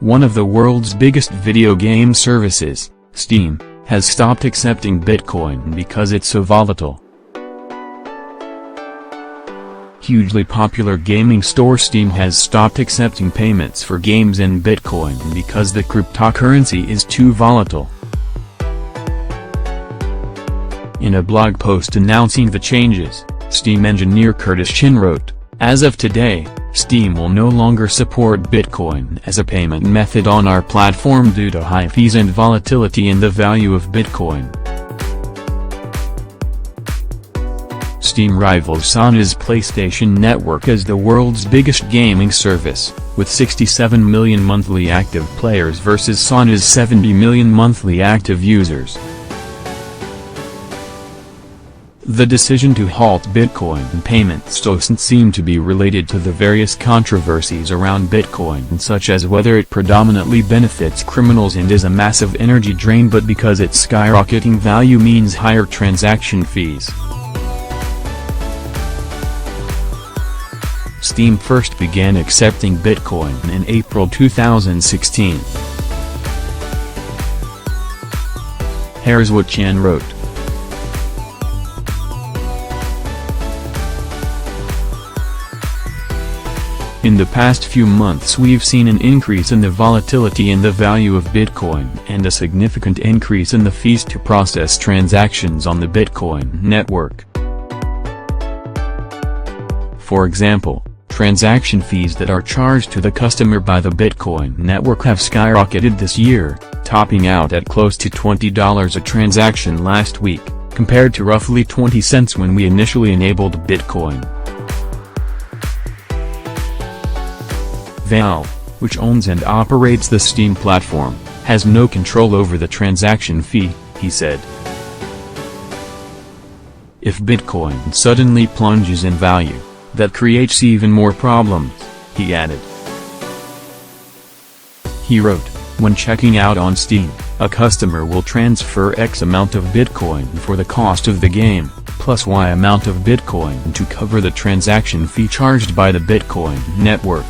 One of the world's biggest video game services, Steam, has stopped accepting Bitcoin because it's so volatile. Hugely popular gaming store Steam has stopped accepting payments for games in Bitcoin because the cryptocurrency is too volatile. In a blog post announcing the changes, Steam engineer Curtis Chin wrote, "As of today, Steam will no longer support Bitcoin as a payment method on our platform due to high fees and volatility in the value of Bitcoin." Steam rivals Sony's PlayStation Network as the world's biggest gaming service, with 67 million monthly active players versus Sony's 70 million monthly active users. The decision to halt Bitcoin payments doesn't seem to be related to the various controversies around Bitcoin, such as whether it predominantly benefits criminals and is a massive energy drain, but because its skyrocketing value means higher transaction fees. Steam first began accepting Bitcoin in April 2016. Here's what Chan wrote. In the past few months we've seen an increase in the volatility in the value of Bitcoin and a significant increase in the fees to process transactions on the Bitcoin network. For example, transaction fees that are charged to the customer by the Bitcoin network have skyrocketed this year, topping out at close to $20 a transaction last week, compared to roughly 20 cents when we initially enabled Bitcoin. Valve, which owns and operates the Steam platform, has no control over the transaction fee, he said. If Bitcoin suddenly plunges in value, that creates even more problems, he added. He wrote, when checking out on Steam, a customer will transfer X amount of Bitcoin for the cost of the game, plus Y amount of Bitcoin to cover the transaction fee charged by the Bitcoin network.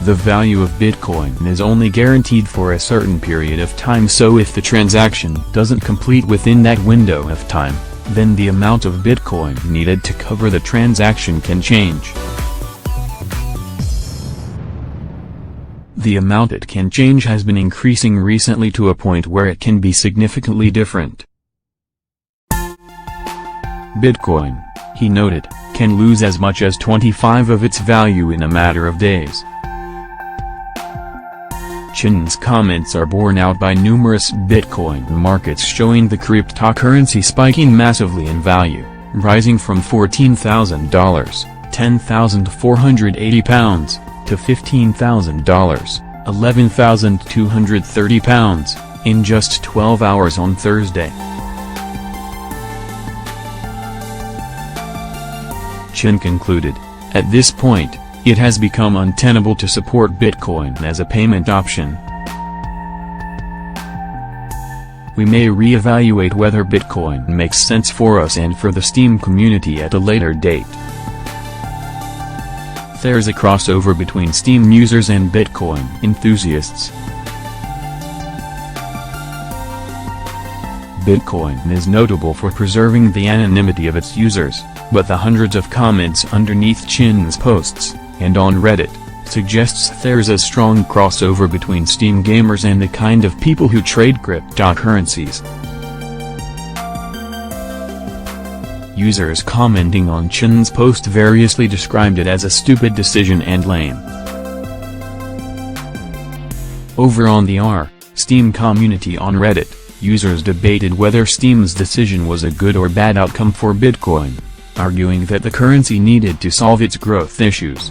The value of Bitcoin is only guaranteed for a certain period of time, so if the transaction doesn't complete within that window of time, then the amount of Bitcoin needed to cover the transaction can change. The amount it can change has been increasing recently to a point where it can be significantly different. Bitcoin, he noted, can lose as much as 25% of its value in a matter of days. Chin's comments are borne out by numerous Bitcoin markets showing the cryptocurrency spiking massively in value, rising from $14,000 £10,480 to $15,000 £11,230 in just 12 hours on Thursday. Chin concluded, at this point, it has become untenable to support Bitcoin as a payment option. We may reevaluate whether Bitcoin makes sense for us and for the Steam community at a later date. There's a crossover between Steam users and Bitcoin enthusiasts. Bitcoin is notable for preserving the anonymity of its users, but the hundreds of comments underneath Chin's posts, and on Reddit, suggests there's a strong crossover between Steam gamers and the kind of people who trade cryptocurrencies. Users commenting on Chin's post variously described it as a stupid decision and lame. Over on the Steam community on Reddit, users debated whether Steam's decision was a good or bad outcome for Bitcoin, arguing that the currency needed to solve its growth issues.